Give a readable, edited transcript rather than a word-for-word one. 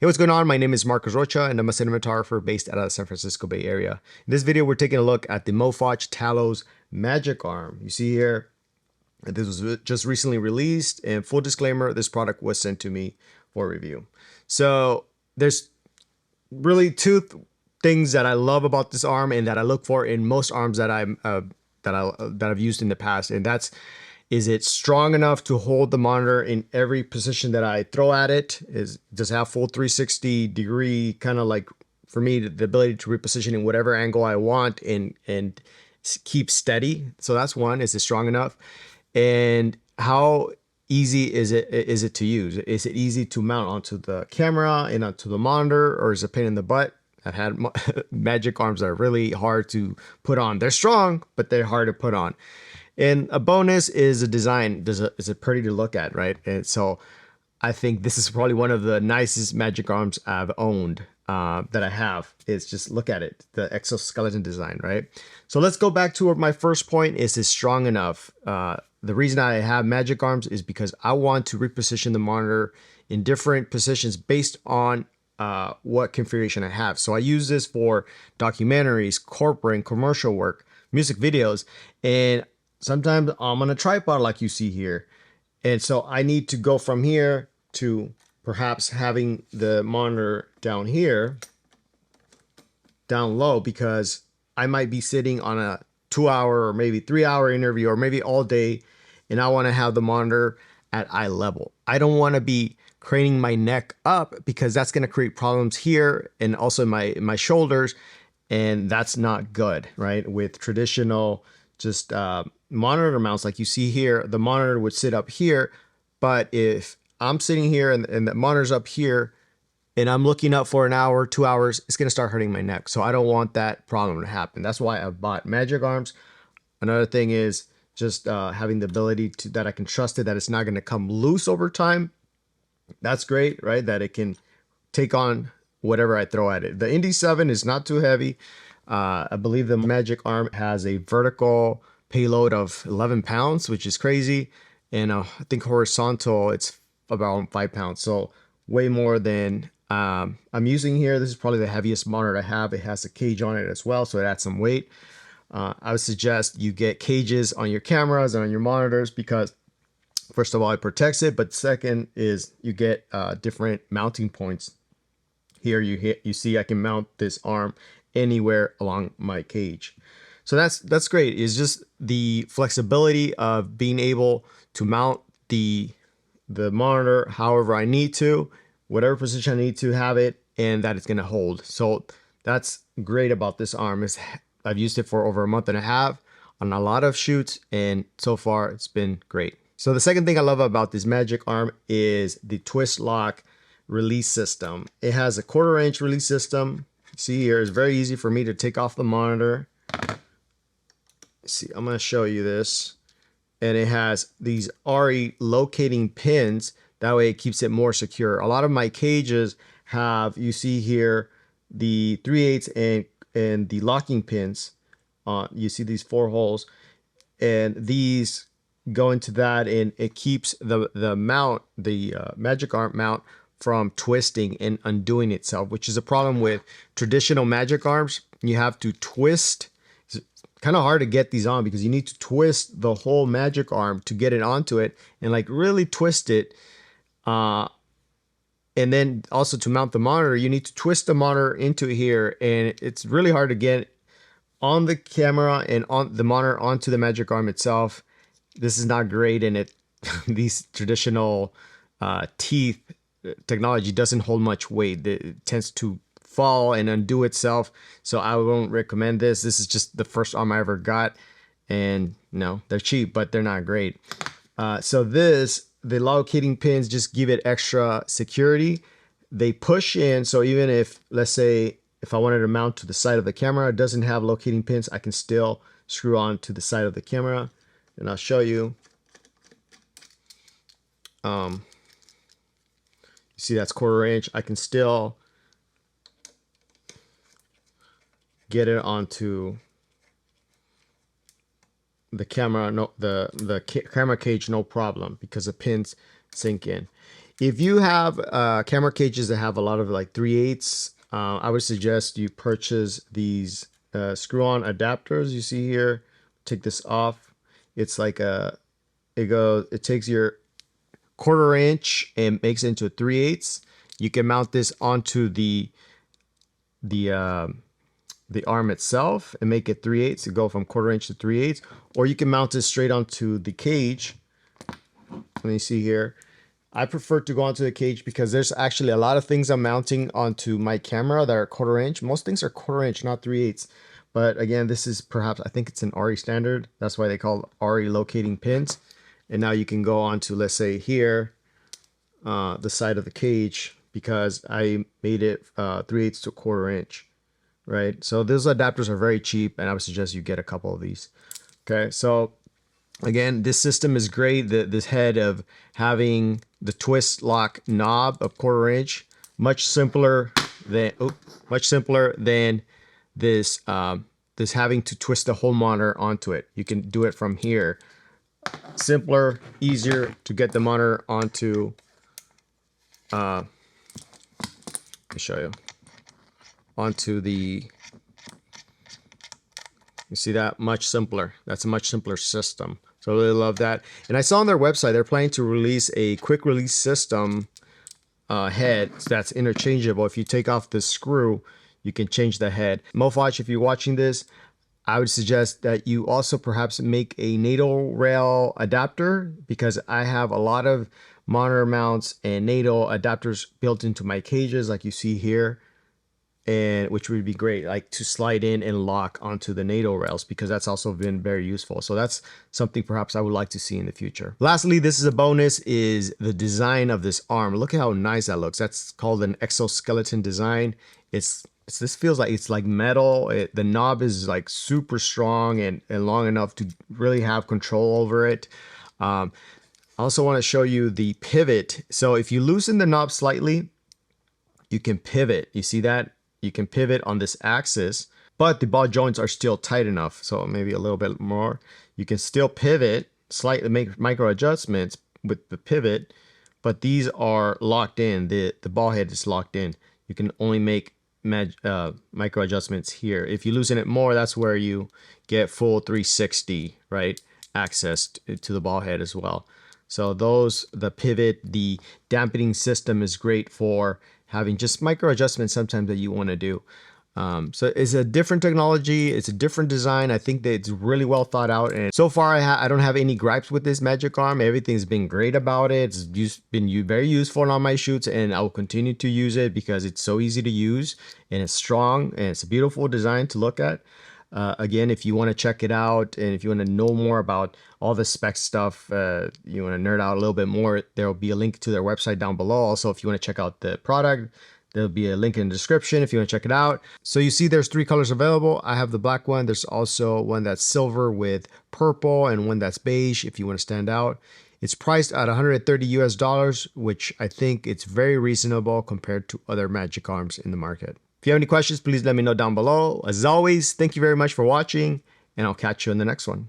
Hey, what's going on? My name is Marcus Rocha, and I'm a cinematographer based out of the San Francisco Bay Area. In this video, we're taking a look at the Mofage Talos Magic Arm. You see here, this was just recently released, and full disclaimer, this product was sent to me for review. So there's really two things that I love about this arm and that I look for in most arms that I've used in the past, and that's, is it strong enough to hold the monitor in every position that I throw at it? Does it have full 360 degree, kind of like, for me, the ability to reposition in whatever angle I want and keep steady? So that's one. Is it strong enough? And how easy is it to use? Is it easy to mount onto the camera and onto the monitor, or is it a pain in the butt? I've had magic arms that are really hard to put on. They're strong, but they're hard to put on. And a bonus is a design. Is it pretty to look at, right? And so I think this is probably one of the nicest magic arms I've owned that I have. Is just look at it, the exoskeleton design, right? So let's go back to my first point. Is it strong enough? The reason I have magic arms is because I want to reposition the monitor in different positions based on what configuration I have. So I use this for documentaries, corporate and commercial work, music videos, and sometimes I'm on a tripod like you see here. And so I need to go from here to perhaps having the monitor down here, down low, because I might be sitting on a 2-hour or maybe 3-hour interview, or maybe all day, and I want to have the monitor at eye level. I don't want to be craning my neck up, because that's going to create problems here and also my shoulders, and that's not good, right? With traditional just monitor mounts like you see here, the monitor would sit up here, but if I'm sitting here and the monitor's up here and I'm looking up for an hour, 2 hours, it's going to start hurting my neck. So I don't want that problem to happen. That's why I bought magic arms. Another thing is just having the ability to, that I can trust it, that it's not going to come loose over time. That's great, right? That it can take on whatever I throw at it. The Indy 7 is not too heavy. I believe the magic arm has a vertical payload of 11 pounds, which is crazy. And I think horizontal, it's about 5 pounds. So way more than I'm using here. This is probably the heaviest monitor I have. It has a cage on it as well, so it adds some weight. I would suggest you get cages on your cameras and on your monitors, because first of all, it protects it, but second is you get different mounting points. Here you see I can mount this arm anywhere along my cage. So that's great. It's just the flexibility of being able to mount the monitor however I need to, whatever position I need to have it, and that it's going to hold. So that's great about this arm. Is I've used it for over a month and a half on a lot of shoots, and so far it's been great. So the second thing I love about this magic arm is the twist lock release system. It has a 1/4 inch release system. See here, it's very easy for me to take off the monitor. See, I'm going to show you this. And it has these RE locating pins. That way it keeps it more secure. A lot of my cages have, you see here, the 3/8 and the locking pins. You see these 4 holes. And these go into that, and it keeps the mount, the magic arm mount, from twisting and undoing itself, which is a problem with traditional magic arms. You have to twist. It's kind of hard to get these on, because you need to twist the whole magic arm to get it onto it, and like really twist it. And then also to mount the monitor, you need to twist the monitor into here, and it's really hard to get on the camera and on the monitor onto the magic arm itself. This is not great, and it these traditional teeth technology doesn't hold much weight. It tends to fall and undo itself, so I won't recommend this. This is just the first arm I ever got, and no, they're cheap, but they're not great. So the locating pins just give it extra security. They push in, so even if, let's say, if I wanted to mount to the side of the camera, it doesn't have locating pins, I can still screw on to the side of the camera, and I'll show you. See, that's 1/4 inch. I can still get it onto the camera, the camera cage, no problem, because the pins sink in. If you have camera cages that have a lot of like 3/8, I would suggest you purchase these screw-on adapters you see here. Take this off. It's like it takes your 1/4 inch and makes it into a 3/8. You can mount this onto the arm itself and make it 3/8 to go from 1/4 inch to 3/8, or you can mount it straight onto the cage. Let me see here. I prefer to go onto the cage because there's actually a lot of things I'm mounting onto my camera that are 1/4 inch. Most things are 1/4 inch, not 3/8. But again, this is perhaps, I think it's an RE standard. That's why they call it RE locating pins. And now you can go on to, let's say here, the side of the cage, because I made it 3/8 to 1/4 inch, right? So those adapters are very cheap, and I would suggest you get a couple of these. Okay, so again, this system is great. This head of having the twist lock knob of 1/4 inch, much simpler than this this having to twist the whole monitor onto it. You can do it from here. Simpler, easier to get the monitor onto. Let me show you. Onto the. You see that? Much simpler. That's a much simpler system. So I really love that. And I saw on their website they're planning to release a quick release system head that's interchangeable. If you take off the screw, you can change the head. Mofage, if you're watching this, I would suggest that you also perhaps make a NATO rail adapter, because I have a lot of monitor mounts and NATO adapters built into my cages like you see here, and which would be great, like to slide in and lock onto the NATO rails, because that's also been very useful. So that's something perhaps I would like to see in the future. Lastly, this is a bonus, is the design of this arm. Look at how nice that looks. That's called an exoskeleton design. This feels like it's like metal. The knob is like super strong and long enough to really have control over it. I also want to show you the pivot. So if you loosen the knob slightly, you can pivot. You see that? You can pivot on this axis, but the ball joints are still tight enough. So maybe a little bit more. You can still pivot, slightly make micro adjustments with the pivot, but these are locked in. The ball head is locked in. You can only make micro adjustments here. If you loosen it more, that's where you get full 360, right? Access to the ball head as well. So the pivot, the dampening system is great for having just micro adjustments sometimes that you want to do. So it's a different technology. It's a different design. I think that it's really well thought out. And so far, I don't have any gripes with this Magic Arm. Everything's been great about it. It's been very useful on my shoots, and I will continue to use it because it's so easy to use and it's strong and it's a beautiful design to look at. Again, if you want to check it out and if you want to know more about all the spec stuff, you want to nerd out a little bit more, there will be a link to their website down below. Also, if you want to check out the product, there'll be a link in the description if you want to check it out. So you see there's 3 colors available. I have the black one. There's also one that's silver with purple and one that's beige if you want to stand out. It's priced at $130 US, which I think it's very reasonable compared to other Magic Arms in the market. If you have any questions, please let me know down below. As always, thank you very much for watching, and I'll catch you in the next one.